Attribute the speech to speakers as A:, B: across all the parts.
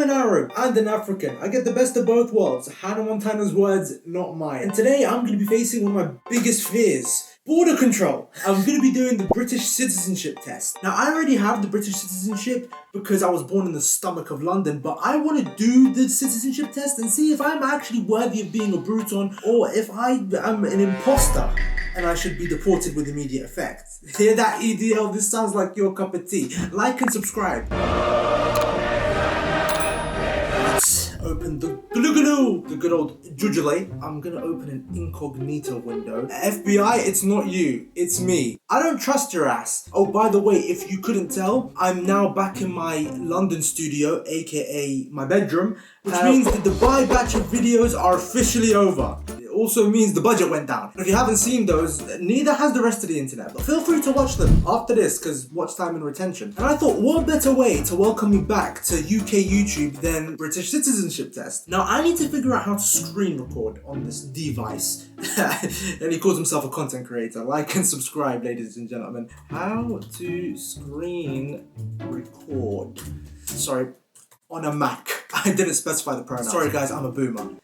A: I'm an Arab and an African. I get the best of both worlds. Hannah Montana's words, not mine. And today I'm going to be facing one of my biggest fears. Border control. I'm going to be doing the British citizenship test. Now, I already have the British citizenship because I was born in the stomach of London, but I want to do the citizenship test and see if I'm actually worthy of being a Bruton or if I am an imposter and I should be deported with immediate effect. Hear that, EDL? This sounds like your cup of tea. Like and subscribe. Open the good old jujule. I'm gonna open an incognito window. FBI, it's not you, it's me. I don't trust your ass. Oh, by the way, if you couldn't tell, I'm now back in my London studio, aka my bedroom, which means the Dubai batch of videos are officially over. Also means the budget went down. If you haven't seen those, neither has the rest of the internet. But feel free to watch them after this, because watch time and retention. And I thought, what better way to welcome me back to UK YouTube than British citizenship test? Now, I need to figure out how to screen record on this device. And he calls himself a content creator. Like and subscribe, ladies and gentlemen. How to screen record. Sorry, on a Mac. I didn't specify the pronoun. Sorry guys, I'm a boomer.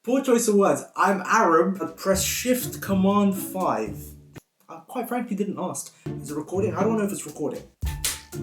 A: Poor choice of words. I'm Arab. I press Shift Command 5. I quite frankly didn't ask. Is it recording? How do I know if it's recording?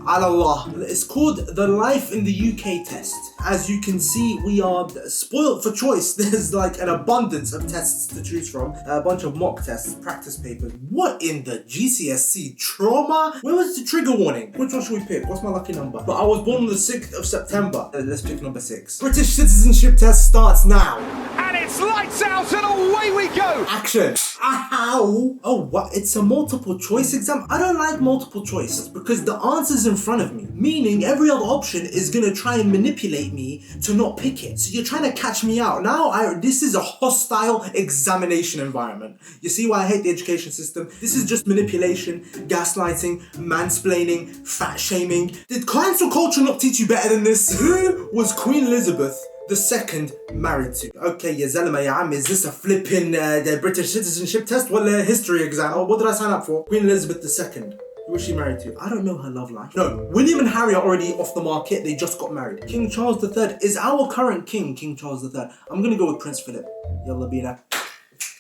A: Allah. It's called the Life in the UK test. As you can see, we are spoiled for choice. There's like an abundance of tests to choose from. A bunch of mock tests, practice papers. What in the GCSE trauma? Where was the trigger warning? Which one should we pick? What's my lucky number? But I was born on the 6th of September. Let's pick number 6. British citizenship test starts now.
B: And it's lights out and away we go!
A: Action! Ow! Oh, what? It's a multiple choice exam? I don't like multiple choice because the answer's in front of me, meaning every other option is gonna try and manipulate me to not pick it. So you're trying to catch me out. Now, this is a hostile examination environment. You see why I hate the education system? This is just manipulation, gaslighting, mansplaining, fat shaming. Did cancel culture not teach you better than this? Who was Queen Elizabeth II married to? Okay, ya zalama ya am, is this a flipping the British citizenship test? Well, a history exam. Oh, what did I sign up for? Queen Elizabeth II. Who was she married to? I don't know her love life. No, William and Harry are already off the market. They just got married. King Charles III is our current king, King Charles III. I'm gonna go with Prince Philip. Yalla bina.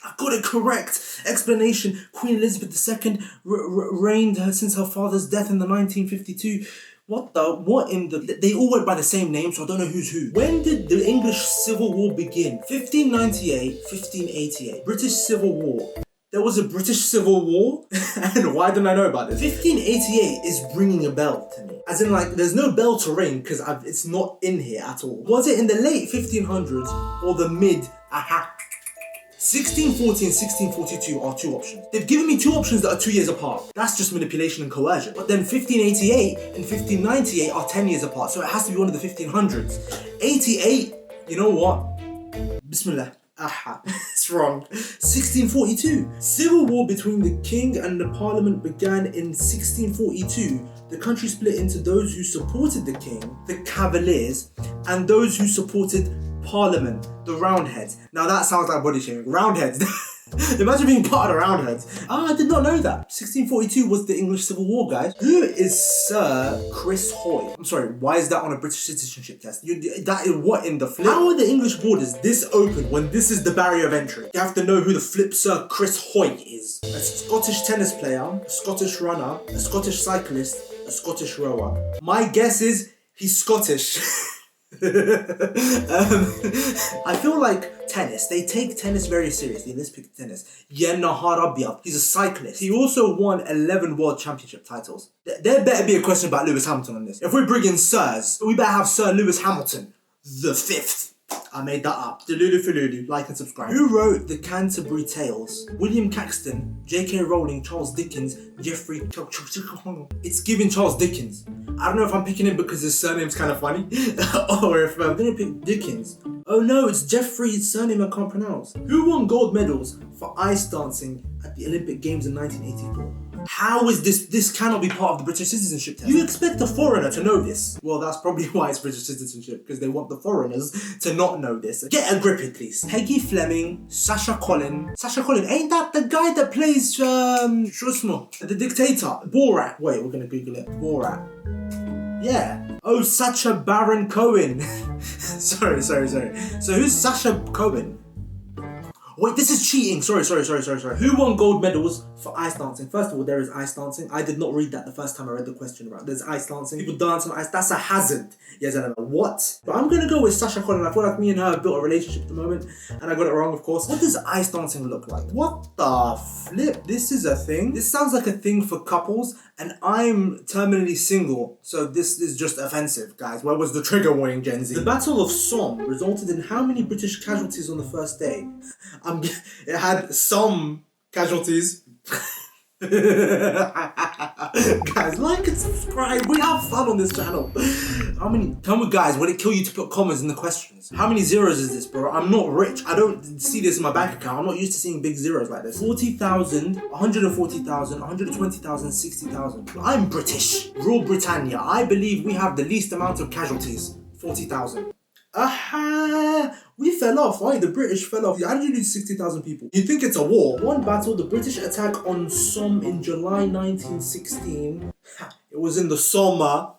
A: I got it correct. Explanation: Queen Elizabeth II reigned since her father's death in the 1952. They all went by the same name, so I don't know who's who. When did the English Civil War begin? 1598, 1588. British Civil War. There was a British Civil War? And why didn't I know about this? 1588 is ringing a bell to me. As in, like, there's no bell to ring because it's not in here at all. Was it in the late 1500s or the mid? 1640 and 1642 are two options. They've given me two options that are 2 years apart. That's just manipulation and coercion. But then 1588 and 1598 are 10 years apart, so it has to be one of the 1500s. 88, you know what? Bismillah. It's wrong. 1642. Civil war between the king and the parliament began in 1642. The country split into those who supported the king, the Cavaliers, and those who supported Parliament, the Roundheads. Now that sounds like body shaming. Roundheads. Imagine being part of the Roundheads. I did not know that. 1642 was the English Civil War, guys. Who is Sir Chris Hoy? I'm sorry, why is that on a British citizenship test? That is what in the flip? How are the English borders this open when this is the barrier of entry? You have to know who the flip Sir Chris Hoy is. A Scottish tennis player, a Scottish runner, a Scottish cyclist, a Scottish rower. My guess is he's Scottish. I feel like tennis, they take tennis very seriously. Let's pick tennis. He's a cyclist. He also won 11 world championship titles. There better be a question about Lewis Hamilton on this. If we bring in Sirs, we better have Sir Lewis Hamilton the 5th. I made that up. Delulu Fululu, like and subscribe. Who wrote the Canterbury Tales? William Caxton, J.K. Rowling, Charles Dickens, Geoffrey... It's giving Charles Dickens. I don't know if I'm picking him because his surname's kind of funny, or if I'm gonna pick Dickens. Oh no, it's Geoffrey's surname I can't pronounce. Who won gold medals for ice dancing at the Olympic Games in 1984? How is this? This cannot be part of the British citizenship test. You expect a foreigner to know this. Well, that's probably why it's British citizenship, because they want the foreigners to not know this. Get a grip, please. Peggy Fleming, Sacha Collin. Sacha Collin, ain't that the guy that plays, the dictator? Borat. Wait, we're gonna Google it. Borat. Yeah. Oh, Sacha Baron Cohen. sorry. So who's Sacha Cohen? Wait, this is cheating. Sorry. Who won gold medals for ice dancing? First of all, there is ice dancing. I did not read that the first time I read the question right. There's ice dancing. People dance on ice. That's a hazard. Yes, I don't know what. But I'm gonna go with Sacha Cohen. I feel like me and her have built a relationship at the moment, and I got it wrong, of course. What does ice dancing look like? What the flip? This is a thing. This sounds like a thing for couples, and I'm terminally single, so this is just offensive, guys. Where was the trigger warning, Gen Z? The Battle of Somme resulted in how many British casualties on the first day? It had some casualties. Guys, like and subscribe. We have fun on this channel. How many? Tell me, guys, would it kill you to put commas in the questions? How many zeros is this, bro? I'm not rich. I don't see this in my bank account. I'm not used to seeing big zeros like this. 40,000, 140,000, 120,000, 60,000. I'm British. Rule Britannia. I believe we have the least amount of casualties. 40,000. Aha! We fell off, right? The British fell off. How did you lose 60,000 people? You think it's a war? One battle, the British attack on Somme in July 1916. It was in the summer.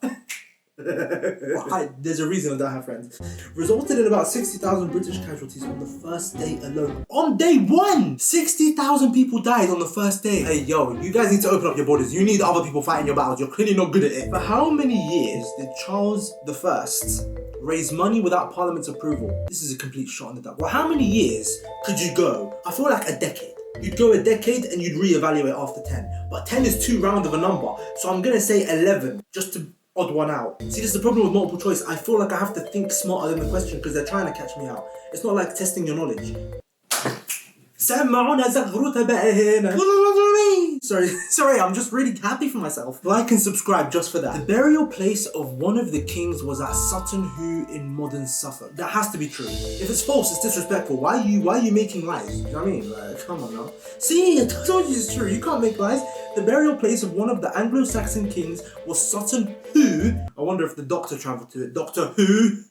A: There's a reason I don't have friends. Resulted in about 60,000 British casualties on the first day alone. On day one! 60,000 people died on the first day. Hey, yo, you guys need to open up your borders. You need other people fighting your battles. You're clearly not good at it. For how many years did Charles I raise money without Parliament's approval? This is a complete shot in the dark. Well, how many years could you go? I feel like a decade. You'd go a decade and you'd reevaluate after 10. But 10 is too round of a number. So I'm gonna say 11, just to odd one out. See, this is the problem with multiple choice. I feel like I have to think smarter than the question because they're trying to catch me out. It's not like testing your knowledge. Sorry, I'm just really happy for myself. Like and subscribe just for that. The burial place of one of the kings was at Sutton Hoo in modern Suffolk. That has to be true. If it's false, it's disrespectful. Why are you making lies? You know what I mean? Like, come on now. See, I told you it's true. You can't make lies. The burial place of one of the Anglo-Saxon kings was Sutton Hoo. I wonder if the Doctor travelled to it. Doctor Who?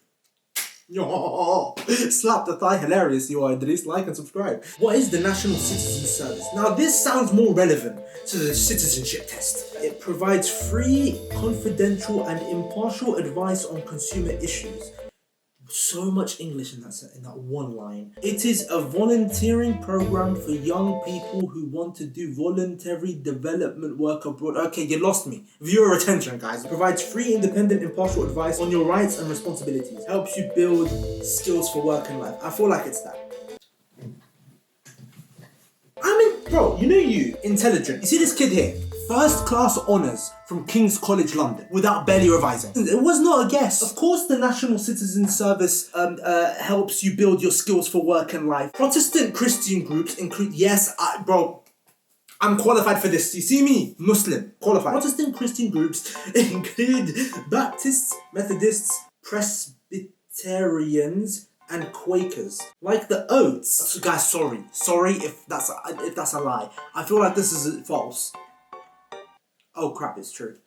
A: Oh, slap the thigh, hilarious you are, Idris. Like and subscribe. What is the National Citizen Service? Now this sounds more relevant to the citizenship test. It provides free, confidential and impartial advice on consumer issues. So much English in that one line. It is a volunteering program for young people who want to do voluntary development work abroad. Okay, you lost me. Viewer retention, guys. It provides free, independent, impartial advice on your rights and responsibilities. Helps you build skills for work and life. I feel like it's that. I mean, bro, you, intelligent. You see this kid here? First class honours from King's College London without barely revising. It was not a guess. Of course the National Citizen Service helps you build your skills for work and life. Protestant Christian groups include, I'm qualified for this. You see me? Muslim. Qualified. Protestant Christian groups include Baptists, Methodists, Presbyterians, and Quakers. Like the Oats. So guys, sorry if that's a lie. I feel like this is false. Oh crap, it's true.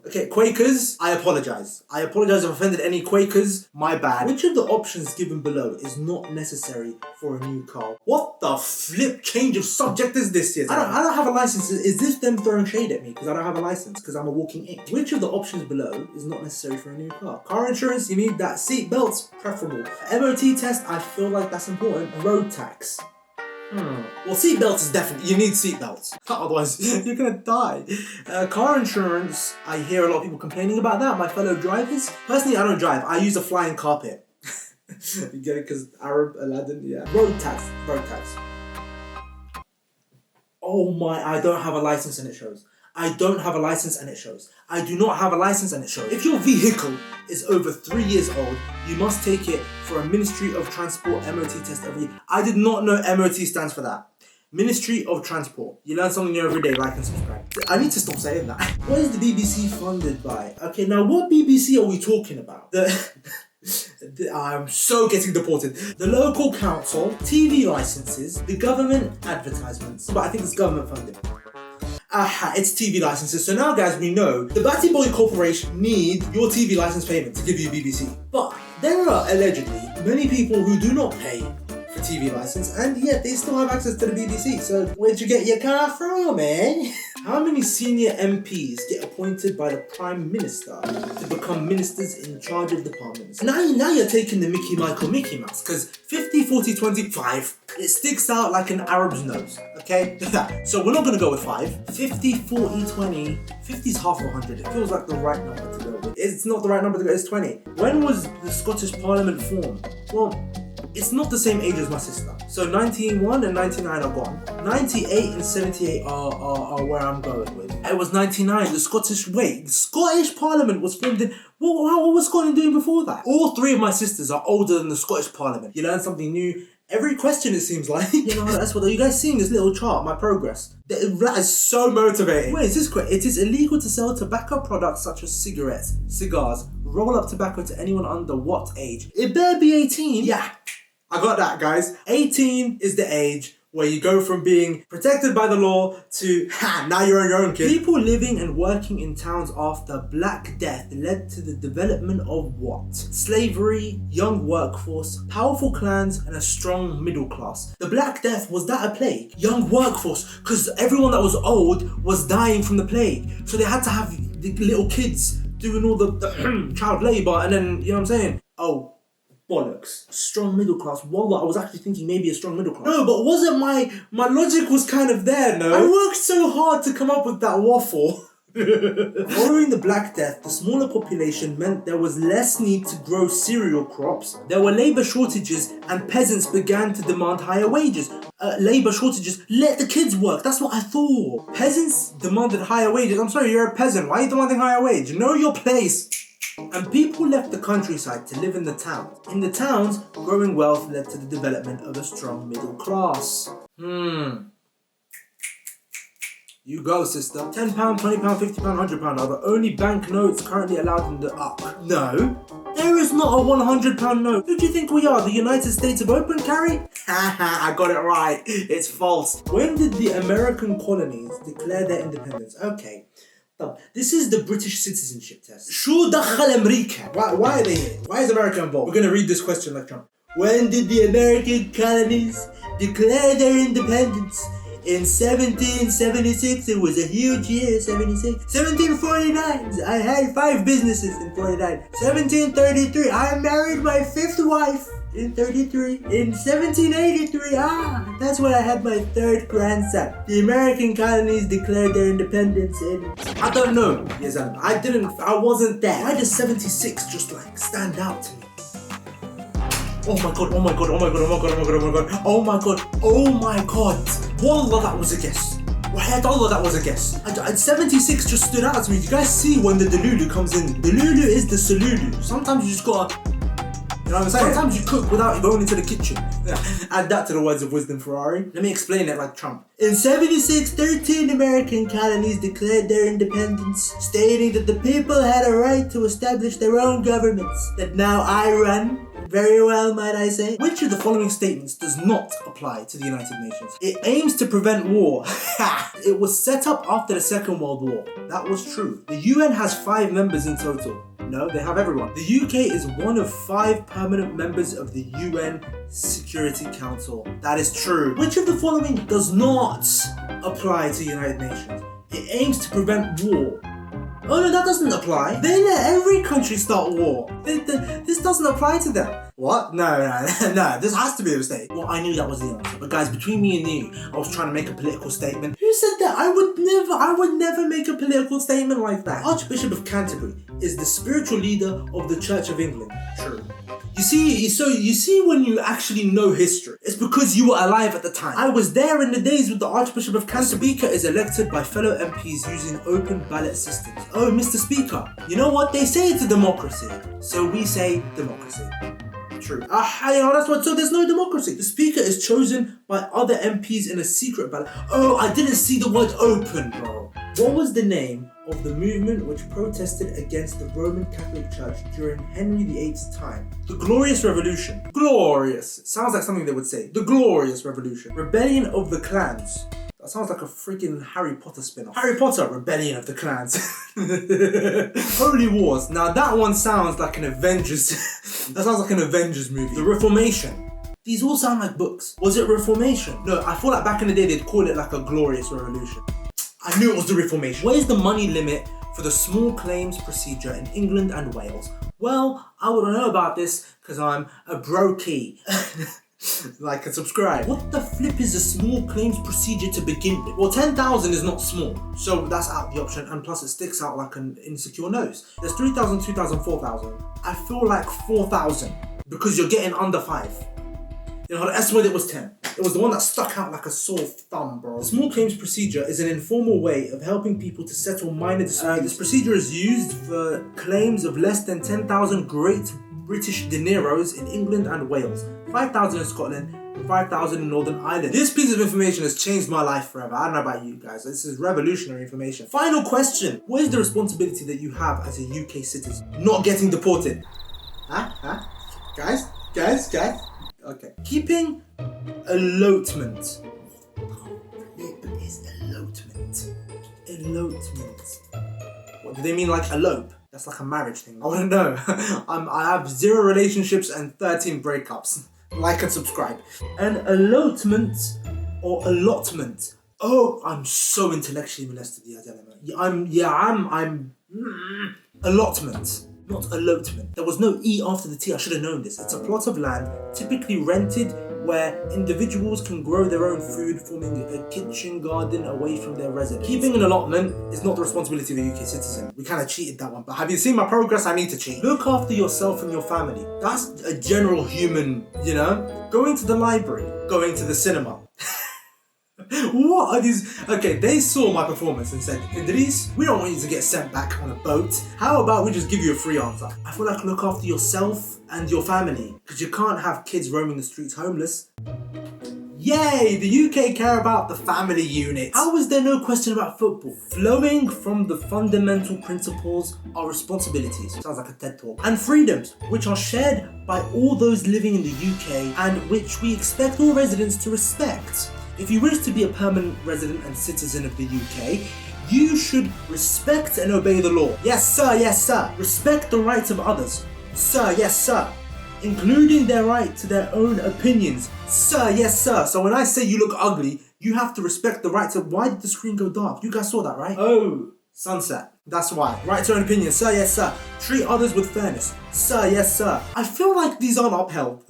A: Okay, Quakers, I apologize. if I offended any Quakers, my bad. Which of the options given below is not necessary for a new car? What the flip change of subject is this here? I don't have a license. Is this them throwing shade at me because I don't have a license because I'm a walking ink? Which of the options below is not necessary for a new car? Car insurance, you need that. Seat belts, preferable. MOT test, I feel like that's important. Road tax. Well, seatbelts is definitely, you need seatbelts. Otherwise, you're gonna die. Car insurance, I hear a lot of people complaining about that, my fellow drivers. Personally, I don't drive. I use a flying carpet. You get it? Because Arab, Aladdin, yeah. Road tax. Oh my, I don't have a license and it shows. I don't have a license and it shows. I do not have a license and it shows. If your vehicle is over 3 years old, you must take it for a Ministry of Transport MOT test every year. I did not know MOT stands for that. Ministry of Transport. You learn something new every day, like and subscribe. I need to stop saying that. What is the BBC funded by? Okay, now what BBC are we talking about? I'm so getting deported. The local council, TV licenses, the government advertisements. But I think it's government funded. Aha, it's TV licenses. So now guys, we know the Batty Boy Corporation need your TV license payment to give you BBC. But there are allegedly many people who do not pay for TV license and yet they still have access to the BBC. So where'd you get your car from, man? How many senior MPs get appointed by the Prime Minister to become become ministers in charge of departments. Now you're taking the Mickey Mouse, because 50, 40, 25, it sticks out like an Arab's nose, okay? So we're not going to go with 5. 50, 40, 20. 50 is half of 100. It feels like the right number to go with. It's not the right number to go, it's 20. When was the Scottish Parliament formed? Well, it's not the same age as my sister. So 91 and 99 are gone. 98 and 78 are where I'm going with. It was 99, the Scottish Parliament was formed in... What was Scotland doing before that? All 3 of my sisters are older than the Scottish Parliament. You learn something new every question, it seems like. You know, that's what... Are you guys seeing this little chart, my progress? That is so motivating. Wait, is this correct? It is illegal to sell tobacco products such as cigarettes, cigars, roll-up tobacco to anyone under what age? It better be 18. Yeah. I got that, guys. 18 is the age where you go from being protected by the law to, now you're on your own, kid. People living and working in towns after Black Death led to the development of what? Slavery, young workforce, powerful clans, and a strong middle class. The Black Death, was that a plague? Young workforce, because everyone that was old was dying from the plague. So they had to have the little kids doing all the child labour, and then, you know what I'm saying? Oh. Bollocks. Strong middle class. Wallah, I was actually thinking maybe a strong middle class. No, but wasn't my logic was kind of there, no? I worked so hard to come up with that waffle. Following the Black Death, the smaller population meant there was less need to grow cereal crops. There were labour shortages and peasants began to demand higher wages. Labour shortages, let the kids work. That's what I thought. Peasants demanded higher wages. I'm sorry, you're a peasant. Why are you demanding higher wage? Know your place. And people left the countryside to live in the towns. In the towns, growing wealth led to the development of a strong middle class. You go, sister. £10, £20, £50, £100 are the only banknotes currently allowed in the No, there is not a £100 note. Who do you think we are, the United States of open carry? Haha, I got it right. It's false. When did the American colonies declare their independence? Okay. This is the British citizenship test. شو دخل أمريكا? Why are they here? Why is America involved? We're going to read this question like Trump. When did the American colonies declare their independence? In 1776, it was a huge year, 76. 1749, I had 5 businesses in 49. 1733, I married my 5th wife. In 33. In 1783, that's when I had my 3rd grandson. The American colonies declared their independence in... I don't know, yes, I wasn't there. Why does 76 just like stand out to me? Oh my god, oh my god, oh my god, oh my god, oh my god, oh my god, oh my god, oh my god. Wallah, that was a guess. Wallah, that was a guess. 76 just stood out to me. Do you guys see when the Delulu comes in? The Lulu is the Salulu. Sometimes you just gotta... You know what I'm saying? Sometimes you cook without going into the kitchen. Add that to the words of wisdom, Ferrari. Let me explain it like Trump. In 76, 13 American colonies declared their independence, stating that the people had a right to establish their own governments, that now I run. Very well, might I say. Which of the following statements does not apply to the United Nations? It aims to prevent war. It was set up after the Second World War. That was true. The UN has 5 members in total. No, they have everyone. The UK is one of 5 permanent members of the UN Security Council. That is true. Which of the following does not apply to the United Nations? It aims to prevent war. Oh no, that doesn't apply. They let every country start war. This doesn't apply to them. What? No, this has to be a mistake. Well, I knew that was the answer. But guys, between me and you, I was trying to make a political statement. Who said that? I would never make a political statement like that. Archbishop of Canterbury is the spiritual leader of the Church of England. True. You see when you actually know history, it's because you were alive at the time. I was there in the days with the Archbishop of Canterbury. The Speaker is elected by fellow MPs using open ballot systems. Oh, Mr. Speaker, you know what? They say it's a democracy. So we say democracy. True. That's what, so there's no democracy. The Speaker is chosen by other MPs in a secret ballot. Oh, I didn't see the word open, bro. What was the name of the movement which protested against the Roman Catholic Church during Henry VIII's time? The Glorious Revolution. Glorious. It sounds like something they would say. The Glorious Revolution. Rebellion of the Clans. That sounds like a freaking Harry Potter spin-off. Harry Potter, Rebellion of the Clans. Holy Wars. Now that one sounds like an Avengers. That sounds like an Avengers movie. The Reformation. These all sound like books. Was it Reformation? No, I feel like back in the day they'd call it like a Glorious Revolution. I knew it was the Reformation. What is the money limit for the small claims procedure in England and Wales. Well, I wouldn't know about this because I'm a brokey. Like and subscribe. What the flip is a small claims procedure to begin with? Well, 10,000 is not small, so that's out the option, and plus it sticks out like an insecure nose. There's 3,000, 2,000, 4,000. I feel like 4,000 because you're getting under 5. You know, the estimate it was 10. It was the one that stuck out like a sore thumb, bro. The small claims procedure is an informal way of helping people to settle minor disputes. This procedure is used for claims of less than 10,000 Great British dineros in England and Wales, 5,000 in Scotland, and 5,000 in Northern Ireland. This piece of information has changed my life forever. I don't know about you guys. This is revolutionary information. Final question. What is the responsibility that you have as a UK citizen? Not getting deported. Huh? Guys? Okay. Keeping elopement. What is elopement? Elopement. What do they mean, like elope? That's like a marriage thing. I want to know. I have 0 relationships and 13 breakups. Like and subscribe. An elopement or allotment. Oh, I'm so intellectually molested. I'm allotment. Not elopement. There was no E after the T. I should have known this. It's a plot of land, typically rented, where individuals can grow their own food, forming a kitchen garden away from their residence. Keeping an allotment is not the responsibility of a UK citizen. We kind of cheated that one, but have you seen my progress? I need to cheat. Look after yourself and your family. That's a general human, you know? Going to the library, going to the cinema. What are these? Okay, they saw my performance and said, Idris, we don't want you to get sent back on a boat. How about we just give you a free answer? I feel like look after yourself and your family, because you can't have kids roaming the streets homeless. Yay, the UK care about the family unit. How is there no question about football? Flowing from the fundamental principles are responsibilities. Sounds like a TED talk. And freedoms, which are shared by all those living in the UK and which we expect all residents to respect. If you wish to be a permanent resident and citizen of the UK, you should respect and obey the law. Yes, sir. Respect the rights of others. Sir, yes, sir. Including their right to their own opinions. Sir, yes, sir. So when I say you look ugly, you have to respect the right to... Why did the screen go dark? You guys saw that, right? Oh, sunset. That's why. Right to own opinion. Sir, yes, sir. Treat others with fairness. Sir, yes, sir. I feel like these aren't upheld.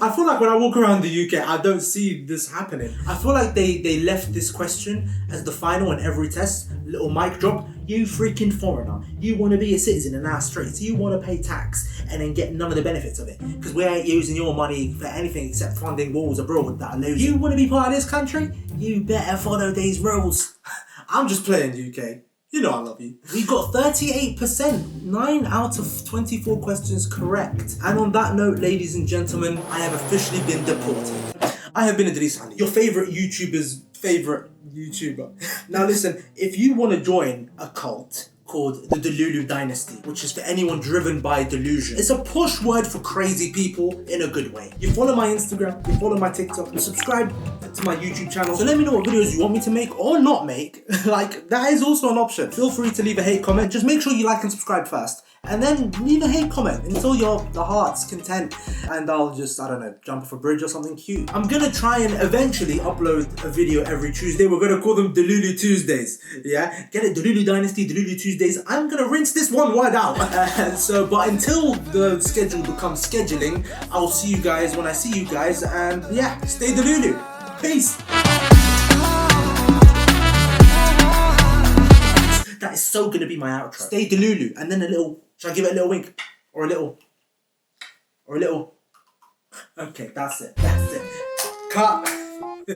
A: I feel like when I walk around the UK, I don't see this happening. I feel like they left this question as the final in every test. Little mic drop. You freaking foreigner. You want to be a citizen in our streets. You want to pay tax and then get none of the benefits of it. Because we ain't using your money for anything except funding wars abroad that are losing. You want to be part of this country? You better follow these rules. I'm just playing UK. You know I love you. We got 38%, 9 out of 24 questions correct. And on that note, ladies and gentlemen, I have officially been deported. I have been Idris Ali, your favourite YouTuber's favourite YouTuber. Now listen, if you want to join a cult called the Delulu Dynasty, which is for anyone driven by delusion. It's a push word for crazy people in a good way. You follow my Instagram, you follow my TikTok, and subscribe to my YouTube channel. So let me know what videos you want me to make or not make. Like, that is also an option. Feel free to leave a hate comment. Just make sure you like and subscribe first. And then leave a hate comment until the heart's content, and I'll just, I don't know, jump off a bridge or something cute. I'm gonna try and eventually upload a video every Tuesday. We're gonna call them Delulu Tuesdays. Yeah, get it? Delulu Dynasty, Delulu Tuesdays. I'm gonna rinse this one word out. But until the schedule becomes scheduling, I'll see you guys when I see you guys, and yeah, stay Delulu. Peace. That is so gonna be my outro. Stay Delulu, and then a little. Should I give it a little wink? Or a little? Okay, that's it. Cut.